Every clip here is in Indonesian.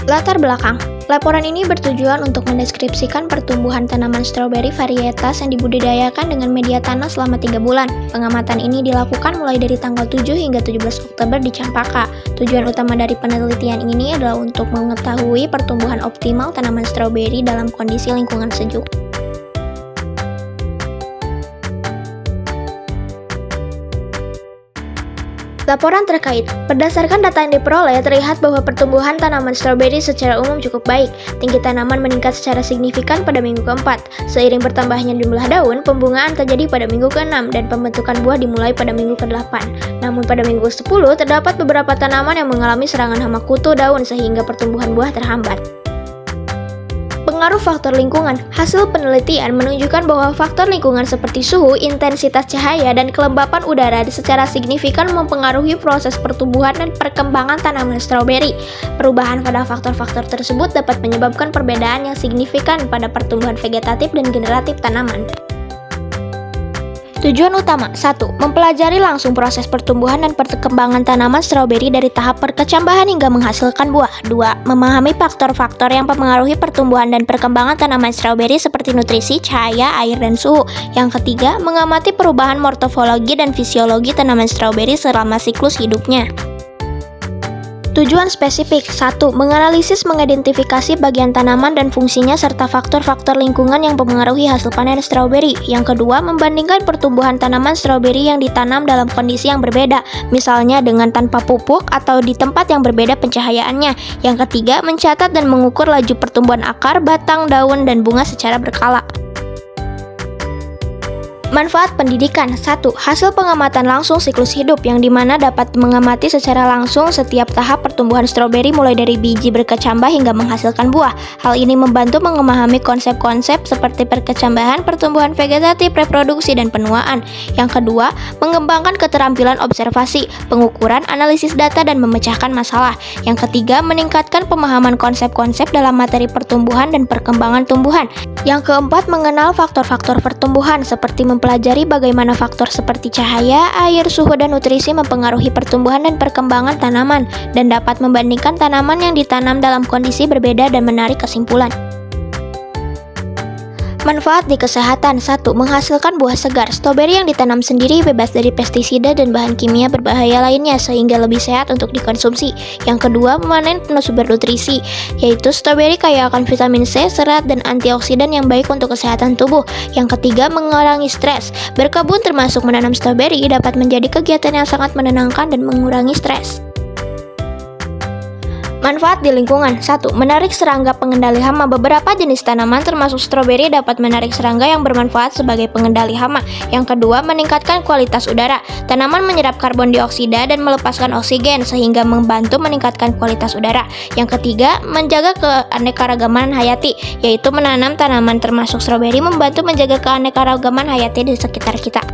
Latar belakang. Laporan ini bertujuan untuk mendeskripsikan pertumbuhan tanaman stroberi varietas yang dibudidayakan dengan media tanah selama 3 bulan. Pengamatan ini dilakukan mulai dari tanggal 7 hingga 17 Oktober di Campaka. Tujuan utama dari penelitian ini adalah untuk mengetahui pertumbuhan optimal tanaman stroberi dalam kondisi lingkungan sejuk. Laporan terkait. Berdasarkan data yang diperoleh, terlihat bahwa pertumbuhan tanaman stroberi secara umum cukup baik. Tinggi tanaman meningkat secara signifikan pada minggu ke-4. Seiring bertambahnya jumlah daun, pembungaan terjadi pada minggu ke-6 dan pembentukan buah dimulai pada minggu ke-8. Namun pada minggu ke-10, terdapat beberapa tanaman yang mengalami serangan hama kutu daun sehingga pertumbuhan buah terhambat. Pengaruh faktor lingkungan. Hasil penelitian menunjukkan bahwa faktor lingkungan seperti suhu, intensitas cahaya, dan kelembapan udara secara signifikan mempengaruhi proses pertumbuhan dan perkembangan tanaman stroberi. Perubahan pada faktor-faktor tersebut dapat menyebabkan perbedaan yang signifikan pada pertumbuhan vegetatif dan generatif tanaman. Tujuan utama 1. Mempelajari langsung proses pertumbuhan dan perkembangan tanaman stroberi dari tahap perkecambahan hingga menghasilkan buah. 2. Memahami faktor-faktor yang mempengaruhi pertumbuhan dan perkembangan tanaman stroberi seperti nutrisi, cahaya, air, dan suhu. Yang ketiga, mengamati perubahan morfologi dan fisiologi tanaman stroberi selama siklus hidupnya. Tujuan spesifik 1. Menganalisis mengidentifikasi bagian tanaman dan fungsinya serta faktor-faktor lingkungan yang mempengaruhi hasil panen stroberi. Yang kedua, membandingkan pertumbuhan tanaman stroberi yang ditanam dalam kondisi yang berbeda, misalnya dengan tanpa pupuk atau di tempat yang berbeda pencahayaannya. Yang ketiga, mencatat dan mengukur laju pertumbuhan akar, batang, daun, dan bunga secara berkala. Manfaat pendidikan 1. Hasil pengamatan langsung siklus hidup yang dimana dapat mengamati secara langsung setiap tahap pertumbuhan stroberi mulai dari biji berkecambah hingga menghasilkan buah. Hal ini membantu memahami konsep-konsep seperti perkecambahan, pertumbuhan vegetatif, reproduksi, dan penuaan. Yang kedua, mengembangkan keterampilan observasi, pengukuran, analisis data, dan memecahkan masalah. Yang ketiga, meningkatkan pemahaman konsep-konsep dalam materi pertumbuhan dan perkembangan tumbuhan. Yang keempat, mengenal faktor-faktor pertumbuhan seperti mempelajari bagaimana faktor seperti cahaya, air, suhu, dan nutrisi mempengaruhi pertumbuhan dan perkembangan tanaman, dan dapat membandingkan tanaman yang ditanam dalam kondisi berbeda dan menarik kesimpulan. Manfaat di kesehatan 1. Menghasilkan buah segar. Stroberi yang ditanam sendiri bebas dari pestisida dan bahan kimia berbahaya lainnya sehingga lebih sehat untuk dikonsumsi. Yang kedua, memanen penuh sumber nutrisi, yaitu stroberi kaya akan vitamin C, serat, dan antioksidan yang baik untuk kesehatan tubuh. Yang ketiga, mengurangi stres. Berkebun termasuk menanam stroberi dapat menjadi kegiatan yang sangat menenangkan dan mengurangi stres. Manfaat di lingkungan 1. Menarik serangga pengendali hama. Beberapa jenis tanaman termasuk stroberi dapat menarik serangga yang bermanfaat sebagai pengendali hama. Yang kedua, meningkatkan kualitas udara. Tanaman menyerap karbon dioksida dan melepaskan oksigen sehingga membantu meningkatkan kualitas udara. Yang ketiga, menjaga keanekaragaman hayati, yaitu menanam tanaman termasuk stroberi membantu menjaga keanekaragaman hayati di sekitar kita.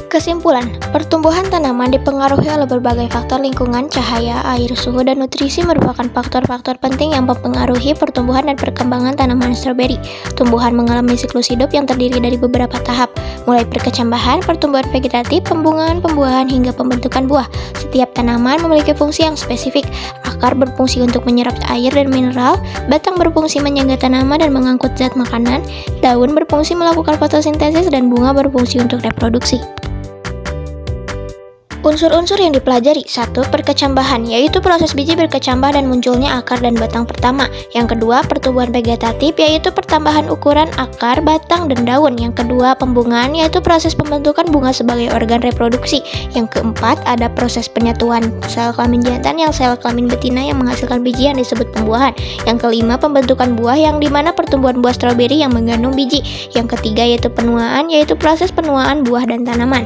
Kesimpulan, pertumbuhan tanaman dipengaruhi oleh berbagai faktor lingkungan, cahaya, air, suhu, dan nutrisi merupakan faktor-faktor penting yang mempengaruhi pertumbuhan dan perkembangan tanaman stroberi. Tumbuhan mengalami siklus hidup yang terdiri dari beberapa tahap, mulai perkecambahan, pertumbuhan vegetatif, pembungaan, pembuahan, hingga pembentukan buah. Setiap tanaman memiliki fungsi yang spesifik. Akar berfungsi untuk menyerap air dan mineral, batang berfungsi menyangga tanaman dan mengangkut zat makanan, daun berfungsi melakukan fotosintesis, dan bunga berfungsi untuk reproduksi. Unsur-unsur yang dipelajari 1. Perkecambahan, yaitu proses biji berkecambah dan munculnya akar dan batang pertama. Yang kedua, pertumbuhan vegetatif, yaitu pertambahan ukuran akar, batang, dan daun. Yang kedua, pembungaan, yaitu proses pembentukan bunga sebagai organ reproduksi. Yang keempat, ada proses penyatuan sel kelamin jantan yang sel kelamin betina yang menghasilkan biji yang disebut pembuahan. Yang kelima, pembentukan buah yang dimana pertumbuhan buah stroberi yang mengandung biji. Yang ketiga, yaitu penuaan, yaitu proses penuaan buah dan tanaman.